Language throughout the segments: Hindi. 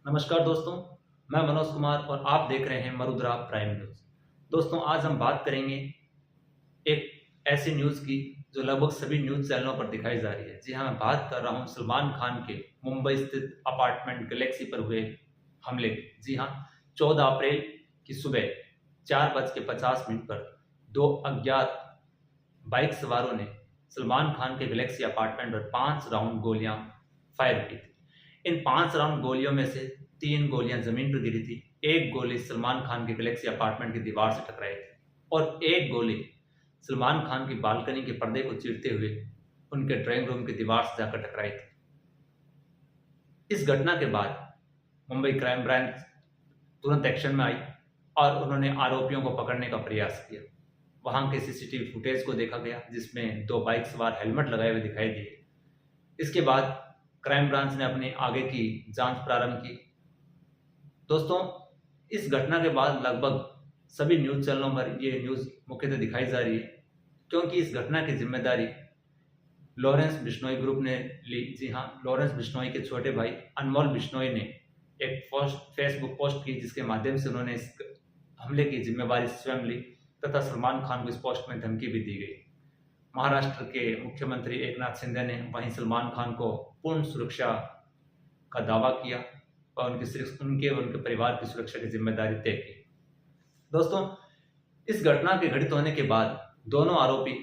नमस्कार दोस्तों, मैं मनोज कुमार और आप देख रहे हैं मरुद्रा प्राइम न्यूज़। दोस्तों, आज हम बात करेंगे एक ऐसी न्यूज़ की जो लगभग सभी न्यूज़ चैनलों पर दिखाई जा रही है। जी हाँ, मैं बात कर रहा हूँ सलमान खान के मुंबई स्थित अपार्टमेंट गैलेक्सी पर हुए हमले की। जी हाँ, 14 अप्रैल की सुबह 4:50 पर 2 अज्ञात बाइक सवारों ने सलमान खान के गैलेक्सी अपार्टमेंट पर 5 राउंड गोलियां फायर की थी। इन 5 राउंड गोलियों में से 3 गोलियां जमीन पर गिरी थी, एक गोली सलमान खान के गैलेक्सी अपार्टमेंट की दीवार से टकराई थी और एक गोली सलमान खान की बालकनी के पर्दे को चीरते हुए उनके ड्राइंग रूम की दीवार से जाकर टकराई थी। इस घटना के बाद मुंबई क्राइम ब्रांच तुरंत एक्शन में आई और उन्होंने आरोपियों को पकड़ने का प्रयास किया। वहां के सीसीटीवी फुटेज को देखा गया जिसमें 2 बाइक सवार हेलमेट लगाए हुए दिखाई दिए। इसके बाद क्राइम ब्रांच ने अपनी आगे की जांच प्रारंभ की। दोस्तों, इस घटना के बाद लगभग सभी न्यूज़ चैनलों पर ये न्यूज़ मुख्यतः दिखाई जा रही है क्योंकि इस घटना की जिम्मेदारी लॉरेंस बिश्नोई ग्रुप ने ली। जी हाँ, लॉरेंस बिश्नोई के छोटे भाई अनमोल बिश्नोई ने एक फेसबुक पोस्ट की जिसके माध्यम से उन्होंने इस हमले की जिम्मेवारी स्वयं ली तथा सलमान खान को इस पोस्ट में धमकी भी दी गई। महाराष्ट्र के मुख्यमंत्री एकनाथ शिंदे ने वहीं सलमान खान को पूर्ण सुरक्षा का दावा किया और उनके और उनके परिवार की सुरक्षा की जिम्मेदारी तय की। दोस्तों, इस घटना के घटित होने के बाद दोनों आरोपी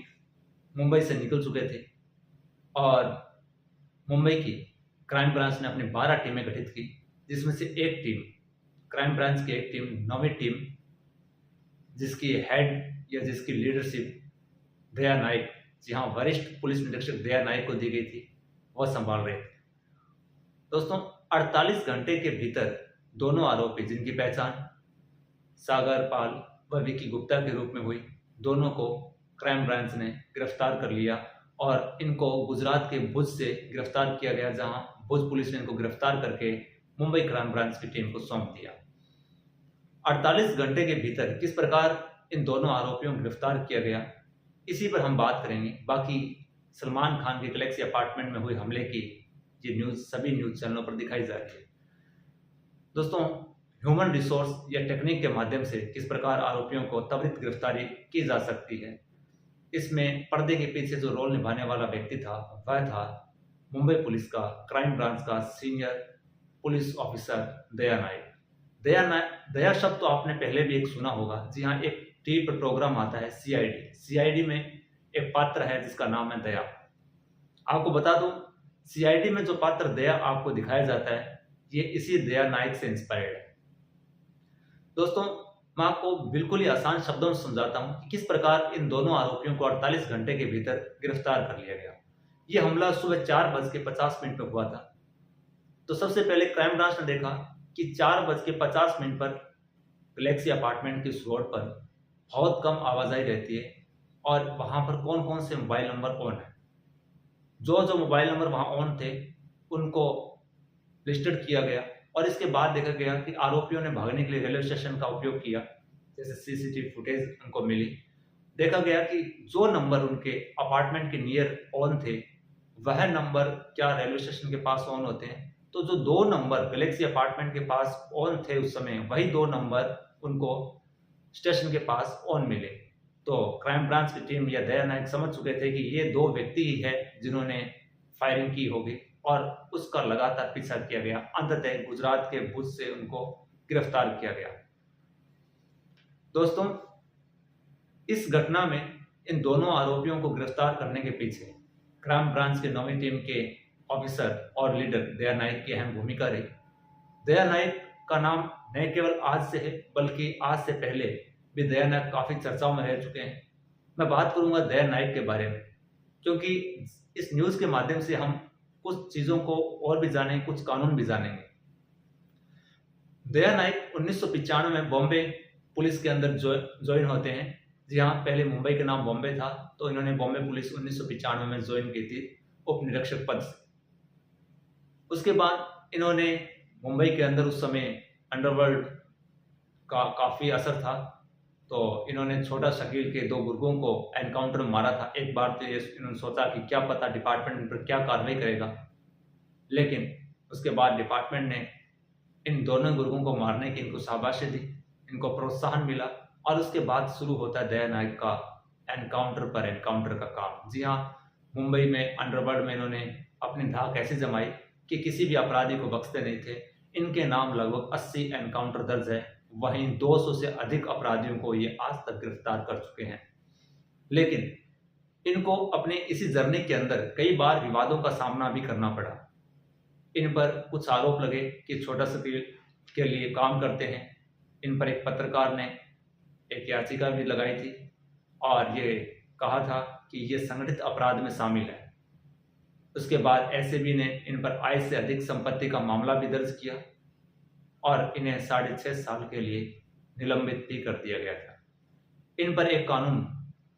मुंबई से निकल चुके थे और मुंबई की क्राइम ब्रांच ने अपनी 12 टीमें गठित की, जिसमें से एक टीम, क्राइम ब्रांच की एक टीम, 9वीं टीम, जिसकी हेड या जिसकी लीडरशिप दया नाइक, जी हाँ, वरिष्ठ पुलिस निरीक्षक दया नाइक को दी गई थी, वह संभाल रहे थे। दोस्तों, 48 घंटे के भीतर दोनों आरोपी, जिनकी पहचान सागर पाल व विकी गुप्ता के रूप में हुई, दोनों को क्राइम ब्रांच ने गिरफ्तार कर लिया और इनको गुजरात के भुज से गिरफ्तार किया गया, जहां भुज पुलिस ने इनको गिरफ्तार करके मुंबई क्राइम ब्रांच की टीम को सौंप दिया। 48 घंटे के भीतर किस प्रकार इन दोनों आरोपियों को गिरफ्तार किया गया, इसी पर हम बात करेंगे। बाकी सलमान खान के गैलेक्सी अपार्टमेंट में हुए हमले की ये न्यूज़ सभी न्यूज़ चैनलों पर दिखाई जा रही है। दोस्तों, ह्यूमन रिसोर्स या टेक्निक के माध्यम से किस प्रकार आरोपियों को त्वरित गिरफ्तारी की जा सकती है, इसमें पर्दे के पीछे जो रोल निभाने वाला व्यक्ति था वह था मुंबई पुलिस का क्राइम ब्रांच का सीनियर पुलिस ऑफिसर दया नाइक। दया शब्द तो आपने पहले भी एक सुना होगा। जी हाँ, एक टीवी पर प्रोग्राम आता है सीआईडी में एक पात्र है जिसका नाम है दया। आपको बता दूं, सीआईडी में जो पात्र दया आपको दिखाया जाता है ये इसी दया नाइक से इंस्पायर्ड है। दोस्तों, मैं आपको बिल्कुल ही आसान शब्दों में समझाता हूं कि किस प्रकार इन दोनों आरोपियों को 48 घंटे के भीतर गिरफ्तार कर लिया गया। यह हमला सुबह 4:50 पर हुआ था। तो सबसे पहले क्राइम ब्रांच ने देखा कि 4:50 पर गैलेक्सी अपार्टमेंट की उस रोड पर बहुत कम आवाजाही रहती है और वहां पर कौन कौन से मोबाइल नंबर ऑन है। जो जो मोबाइल नंबर वहां ऑन थे उनको लिस्टेड किया गया और इसके बाद देखा गया कि आरोपियों ने भागने के लिए रेलवे स्टेशन का उपयोग किया। जैसे सीसीटीवी फुटेज उनको मिली, देखा गया कि जो नंबर उनके अपार्टमेंट के नियर ऑन थे वह नंबर क्या रेलवे स्टेशन के पास ऑन होते हैं। तो जो 2 नंबर गैलेक्सी अपार्टमेंट के पास ऑन थे उस समय, वही 2 नंबर उनको स्टेशन के पास ऑन मिले। तो क्राइम ब्रांच की टीम या दया नायक समझ चुके थे कि ये 2 व्यक्ति ही है जिन्होंने फायरिंग की होगी और उसका लगातार पीछा किया गया। अंततः गुजरात के भुज से उनको गिरफ्तार किया गया। दोस्तों, इस घटना में इन दोनों आरोपियों को गिरफ्तार करने के पीछे क्राइम ब्रांच के 9वीं टीम के ऑफिसर और लीडर दया नाइक की अहम भूमिका रही। दया नाइक का नाम न केवल आज से है बल्कि आज से पहले भी दया नाइक काफी चर्चाओं में रह चुके हैं। मैं बात करूंगा दया नाइक के बारे में क्योंकि इस न्यूज के माध्यम से हम कुछ चीजों को और भी जानेंगे, कुछ कानून भी जानेंगे। दया नाइक 1995 में बॉम्बे पुलिस के अंदर ज्वाइन होते हैं। जी हाँ, पहले मुंबई का नाम बॉम्बे था, तो इन्होंने बॉम्बे पुलिस 1995 में ज्वाइन की थी उप निरीक्षक पद से। उसके बाद इन्होंने मुंबई के अंदर उस समय अंडरवर्ल्ड का काफी असर था, तो इन्होंने छोटा शकील के 2 गुर्गों को एनकाउंटर में मारा था। एक बार तो ये इन्होंने सोचा कि क्या पता डिपार्टमेंट इन पर क्या कार्रवाई करेगा, लेकिन उसके बाद डिपार्टमेंट ने इन दोनों गुर्गों को मारने की इनको शाबाशी दी, इनको प्रोत्साहन मिला और उसके बाद शुरू होता है दया नायक का एनकाउंटर पर एनकाउंटर का काम। जी हाँ, मुंबई में अंडरवर्ल्ड में इन्होंने अपनी धाक ऐसी जमाई कि किसी भी अपराधी को बख्शते नहीं थे। इनके नाम लगभग 80 एनकाउंटर दर्ज है, वहीं 200 से अधिक अपराधियों को ये आज तक गिरफ्तार कर चुके हैं। लेकिन इनको अपने इसी जर्नी के अंदर कई बार विवादों का सामना भी करना पड़ा। इन पर कुछ आरोप लगे कि छोटा सा के लिए काम करते हैं। इन पर एक पत्रकार ने एक याचिका भी लगाई थी और ये कहा था कि ये संगठित अपराध में शामिल है। उसके बाद एसीबी ने इन पर आय से अधिक संपत्ति का मामला भी दर्ज किया और इन्हें 6.5 साल के लिए निलंबित भी कर दिया गया था। इन पर एक कानून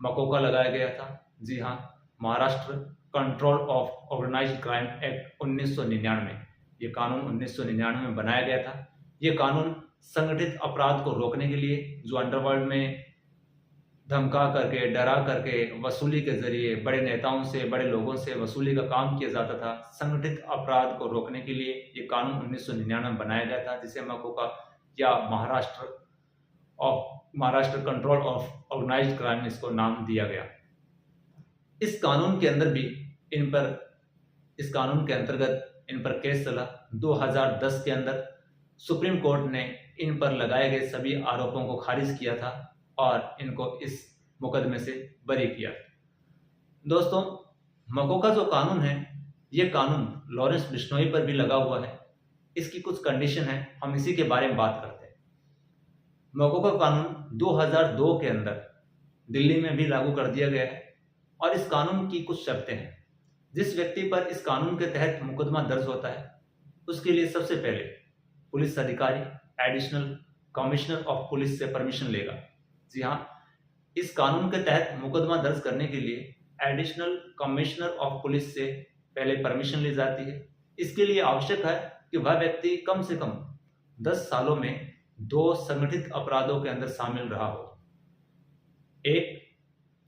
मकोका लगाया गया था। जी हाँ, Maharashtra control of organised crime act 1999, ये कानून 1999 में बनाया गया था। ये कानून संगठित अपराध को रोकने के लिए, जो अंडरवर्ल्ड में धमका करके, डरा करके, वसूली के जरिए बड़े नेताओं से, बड़े लोगों से वसूली का काम किया जाता था, संगठित अपराध को रोकने के लिए ये कानून 1999 में बनाया गया था, जिसे मकोका या Maharashtra control of organised crime इसको नाम दिया गया। इस कानून के अंदर भी इस कानून के अंतर्गत इन पर केस चला। 2010 के अंदर सुप्रीम कोर्ट ने इन पर लगाए गए सभी आरोपों को खारिज किया था और इनको इस मुकदमे से बरी किया। दोस्तों, मकोका जो कानून है, ये कानून लॉरेंस बिश्नोई पर भी लगा हुआ है। इसकी कुछ कंडीशन है, हम इसी के बारे में बात करते हैं। मकोका कानून 2002 के अंदर दिल्ली में भी लागू कर दिया गया है और इस कानून की कुछ शर्तें हैं। जिस व्यक्ति पर इस कानून के तहत मुकदमा दर्ज होता है, उसके लिए सबसे पहले पुलिस अधिकारी एडिशनल कमिश्नर ऑफ पुलिस से परमिशन लेगा। जी हाँ, इस कानून के तहत मुकदमा दर्ज करने के लिए एडिशनल कमिश्नर ऑफ पुलिस से पहले परमिशन ली जाती है। इसके लिए आवश्यक है कि वह व्यक्ति कम से कम 10 सालों में 2 संगठित अपराधों के अंदर शामिल रहा हो। एक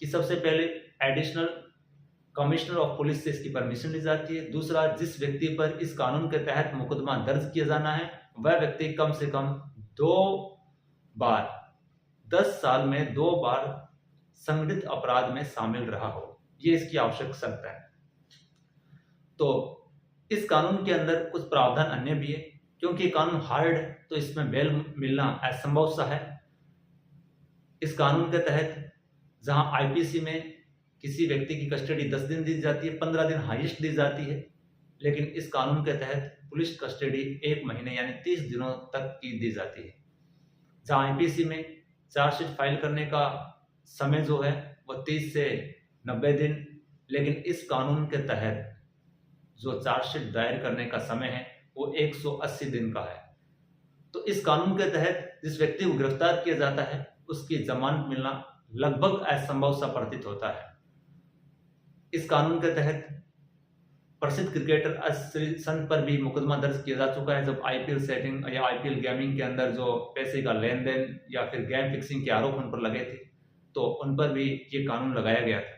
कि सबसे पहले एडिशनल कमिश्नर ऑफ पुलिस से इसकी परमिशन ली जाती है। दूसरा, जिस व्यक्ति पर इस कानून के तहत मुकदमा दर्ज किया जाना है, वह व्यक्ति कम से कम 2 बार 10 साल में 2 बार संगठित अपराध में शामिल रहा हो। ये इसकी आवश्यक शर्त है। तो इस कानून के अंदर कुछ प्रावधान अन्य भी है, क्योंकि कानून हार्ड है तो इसमें बेल मिलना असंभव सा है। इस कानून के तहत जहां आईपीसी में किसी व्यक्ति की कस्टडी 10 दिन दी जाती है, 15 दिन हाईएस्ट दी जाती है, लेकिन इस कानून के तहत पुलिस कस्टडी 1 महीने यानी 30 दिनों तक की दी जाती है। जहां आईपीसी में चार्जशीट फाइल करने का समय जो है वो 30 से 90 दिन, लेकिन इस कानून के तहत जो चार्जशीट दायर करने का समय है वो 180 दिन का है। तो इस कानून के तहत जिस व्यक्ति को गिरफ्तार किया जाता है, उसकी जमानत मिलना लगभग असंभव सा प्रतीत होता है। इस कानून के तहत प्रसिद्ध क्रिकेटर अश्विन संत पर भी मुकदमा दर्ज किया जा चुका है, जब आईपीएल सेटिंग या आईपीएल गेमिंग के अंदर जो पैसे का लेन देन या फिर गेम फिक्सिंग के आरोप उन पर लगे थे, तो उन पर भी ये कानून लगाया गया था।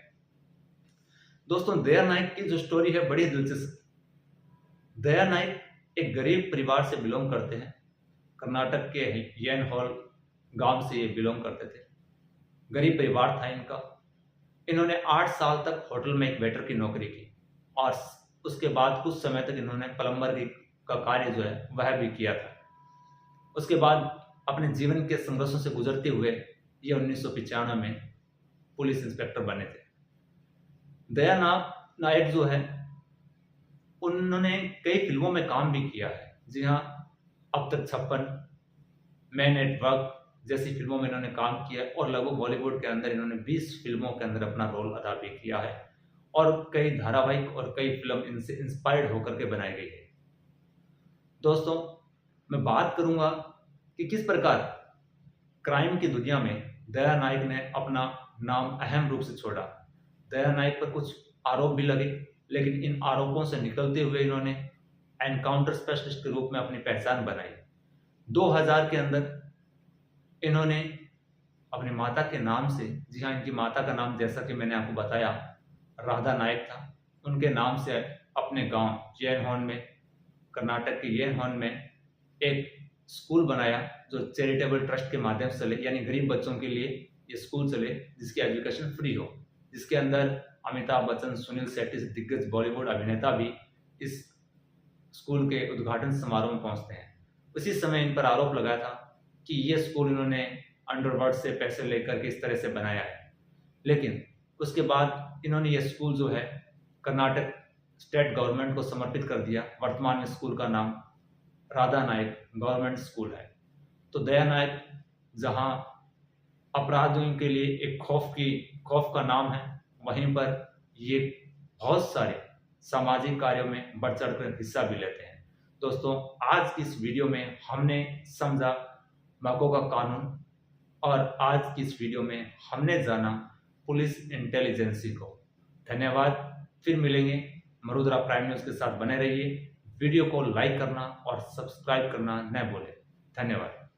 दोस्तों, दया नायक की जो स्टोरी है बड़ी दिलचस्प। दया नायक एक गरीब परिवार से बिलोंग करते हैं। कर्नाटक के येनहोल गांव से ये बिलोंग करते थे। गरीब परिवार था इनका। इन्होंने 8 साल तक होटल में एक वेटर की नौकरी की और उसके बाद कुछ समय तक इन्होंने प्लम्बर का कार्य जो है वह भी किया था। उसके बाद अपने जीवन के संघर्षों से गुजरते हुए ये 1995 में पुलिस इंस्पेक्टर बने थे। दया नायक जो है, उन्होंने कई फिल्मों में काम भी किया है। जी हाँ, अब तक 56, मैन एट वर्क जैसी फिल्मों में इन्होंने काम किया और लगभग बॉलीवुड के अंदर इन्होंने 20 फिल्मों के अंदर अपना रोल अदा भी किया है और कई धारावाहिक और कई फिल्म इनसे इंस्पायर्ड होकर के बनाई गई है। दोस्तों, मैं बात करूंगा कि किस प्रकार क्राइम की दुनिया में दया नायक ने अपना नाम अहम रूप से छोड़ा। दया नायक पर कुछ आरोप भी लगे, लेकिन इन आरोपों से निकलते हुए इन्होंने एनकाउंटर स्पेशलिस्ट के रूप में अपनी पहचान बनाई। 2000 के अंदर इन्होंने अपनी माता के नाम से, जी हाँ, इनकी माता का नाम जैसा कि मैंने आपको बताया राधा नायक था, उनके नाम से अपने गांव येनहोन में, कर्नाटक के येनहोन में एक स्कूल बनाया जो चैरिटेबल ट्रस्ट के माध्यम से चले, यानी गरीब बच्चों के लिए ये स्कूल चले जिसकी एजुकेशन फ्री हो, जिसके अंदर अमिताभ बच्चन, सुनील शेट्टी दिग्गज बॉलीवुड अभिनेता भी इस स्कूल के उद्घाटन समारोह में पहुंचते हैं। उसी समय इन पर आरोप लगा था कि ये स्कूल इन्होंने अंडरवर्ल्ड से पैसे लेकर के इस तरह से बनाया है, लेकिन उसके बाद इन्होंने ये स्कूल जो है कर्नाटक स्टेट गवर्नमेंट को समर्पित कर दिया। वर्तमान में स्कूल का नाम राधा नायक गवर्नमेंट स्कूल है। तो दया नायक जहां अपराधियों के लिए एक खौफ का नाम है, वहीं पर ये बहुत सारे सामाजिक कार्यों में बढ़ चढ़कर हिस्सा भी लेते हैं। दोस्तों, आज की इस वीडियो में हमने समझा माको का कानून, और आज की इस वीडियो में हमने जाना पुलिस इंटेलिजेंसी को। धन्यवाद। फिर मिलेंगे। मरुद्रा प्राइम न्यूज़ के साथ बने रहिए। वीडियो को लाइक करना और सब्सक्राइब करना न भूलें। धन्यवाद।